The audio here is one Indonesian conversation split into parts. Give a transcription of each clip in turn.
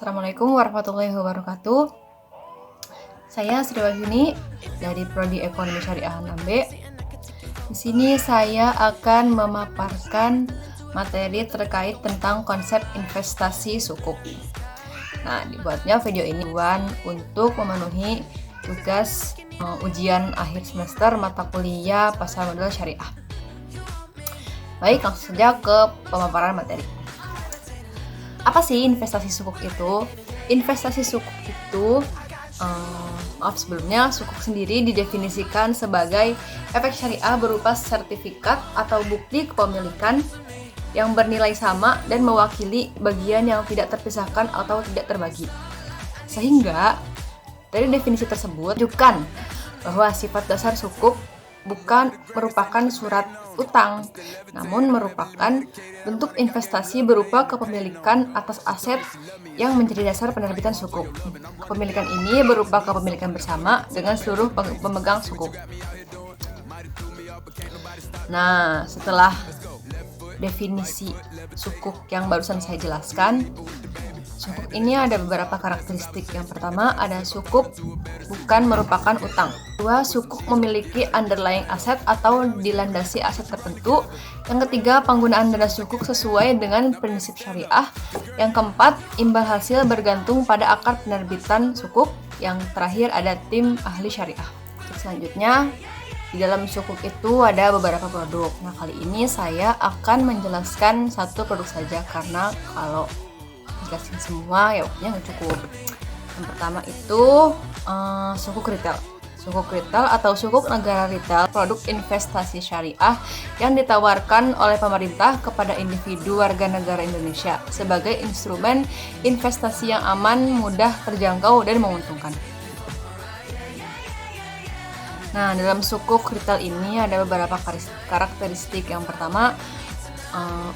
Assalamualaikum warahmatullahi wabarakatuh. Saya Sri Wahyuni dari Prodi Ekonomi Syariah 6B. Di sini saya akan memaparkan materi terkait tentang konsep investasi sukuk. Nah, dibuatnya video ini untuk memenuhi tugas ujian akhir semester mata kuliah pasar modal syariah. Baik, langsung saja ke pemaparan materi. Apa sih investasi sukuk itu? Investasi sukuk itu, sebelumnya sukuk sendiri didefinisikan sebagai efek syariah berupa sertifikat atau bukti kepemilikan yang bernilai sama dan mewakili bagian yang tidak terpisahkan atau tidak terbagi. Sehingga dari definisi tersebut menunjukkan bahwa sifat dasar sukuk bukan merupakan surat utang, namun merupakan bentuk investasi berupa kepemilikan atas aset yang menjadi dasar penerbitan sukuk. Kepemilikan ini berupa kepemilikan bersama dengan seluruh pemegang sukuk. Nah, setelah definisi sukuk yang barusan saya jelaskan, sukuk ini ada beberapa karakteristik. Yang pertama, ada sukuk bukan merupakan utang. Kedua, sukuk memiliki underlying aset atau dilandasi aset tertentu. Yang ketiga, penggunaan dana sukuk sesuai dengan prinsip syariah. Yang keempat, imbal hasil bergantung pada akar penerbitan sukuk. Yang terakhir, ada tim ahli syariah. Selanjutnya, di dalam sukuk itu ada beberapa produk. Nah, kali ini saya akan menjelaskan satu produk saja karena kalau jelasin semua ya waktunya nggak cukup. Yang pertama itu sukuk retail. Sukuk retail atau sukuk negara retail, produk investasi syariah yang ditawarkan oleh pemerintah kepada individu warga negara Indonesia sebagai instrumen investasi yang aman, mudah terjangkau, dan menguntungkan. Nah, dalam sukuk retail ini ada beberapa karakteristik. Yang pertama,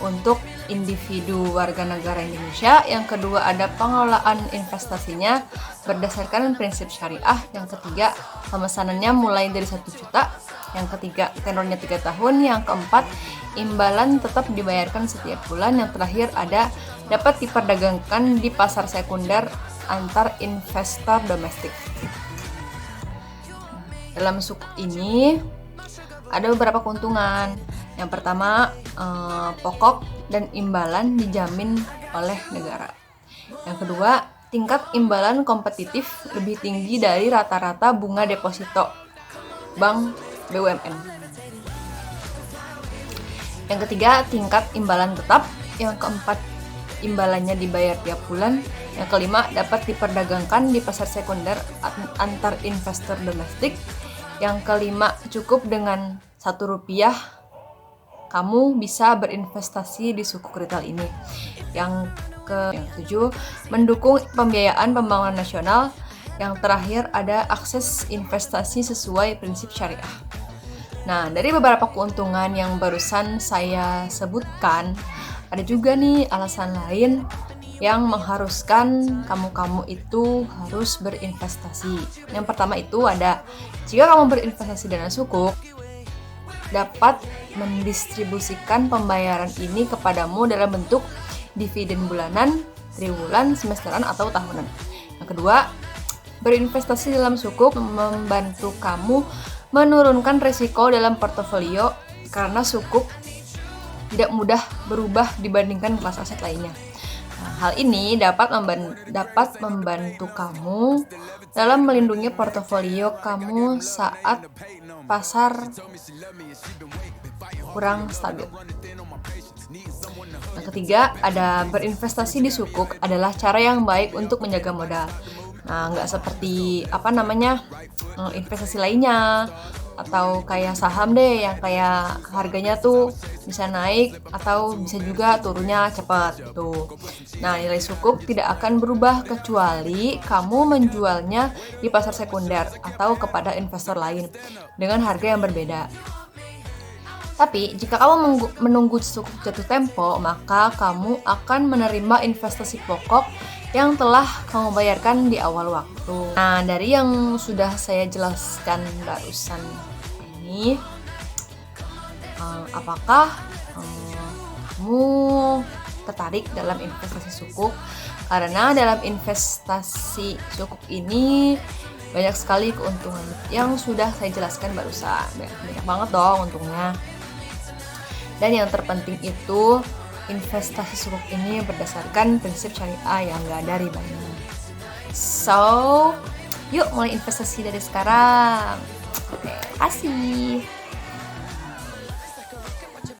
untuk individu warga negara Indonesia. Yang kedua, ada pengelolaan investasinya berdasarkan prinsip syariah. Yang ketiga, pemesanannya mulai dari 1 juta. Yang ketiga, tenornya 3 tahun. Yang keempat, imbalan tetap dibayarkan setiap bulan. Yang terakhir, ada dapat diperdagangkan di pasar sekunder antar investor domestik. Dalam sukuk ini ada beberapa keuntungan. Yang pertama, pokok dan imbalan dijamin oleh negara. Yang kedua, tingkat imbalan kompetitif lebih tinggi dari rata-rata bunga deposito bank BUMN. Yang ketiga, tingkat imbalan tetap. Yang keempat, imbalannya dibayar tiap bulan. Yang kelima, dapat diperdagangkan di pasar sekunder antar investor domestik. Yang kelima, cukup dengan Rp1 kamu bisa berinvestasi di sukuk retail ini. Yang ketujuh, mendukung pembiayaan pembangunan nasional. Yang terakhir, ada akses investasi sesuai prinsip syariah. Nah, dari beberapa keuntungan yang barusan saya sebutkan, ada juga nih alasan lain yang mengharuskan kamu itu harus berinvestasi. Yang pertama itu ada, jika kamu berinvestasi dana sukuk, dapat mendistribusikan pembayaran ini kepadamu dalam bentuk dividen bulanan, triwulan, semesteran, atau tahunan. Yang kedua, berinvestasi dalam sukuk membantu kamu menurunkan risiko dalam portofolio karena sukuk tidak mudah berubah dibandingkan kelas aset lainnya. Nah, hal ini dapat membantu kamu dalam melindungi portofolio kamu saat pasar kurang stabil. Yang ketiga, ada berinvestasi di sukuk adalah cara yang baik untuk menjaga modal. Nah, nggak seperti investasi lainnya atau kayak saham deh yang kayak harganya tuh bisa naik atau bisa juga turunnya cepat gitu. Nah, nilai sukuk tidak akan berubah kecuali kamu menjualnya di pasar sekunder atau kepada investor lain dengan harga yang berbeda. Tapi, jika kamu menunggu sukuk jatuh tempo, maka kamu akan menerima investasi pokok yang telah kamu bayarkan di awal waktu. Nah, dari yang sudah saya jelaskan barusan ini, apakah kamu tertarik dalam investasi sukuk? Karena dalam investasi sukuk ini banyak sekali keuntungan yang sudah saya jelaskan barusan. Banyak banget dong untungnya. Dan yang terpenting itu, investasi sukuk ini berdasarkan prinsip syariah yang gak ada ribanya. So, yuk mulai investasi dari sekarang. Oke, kasih.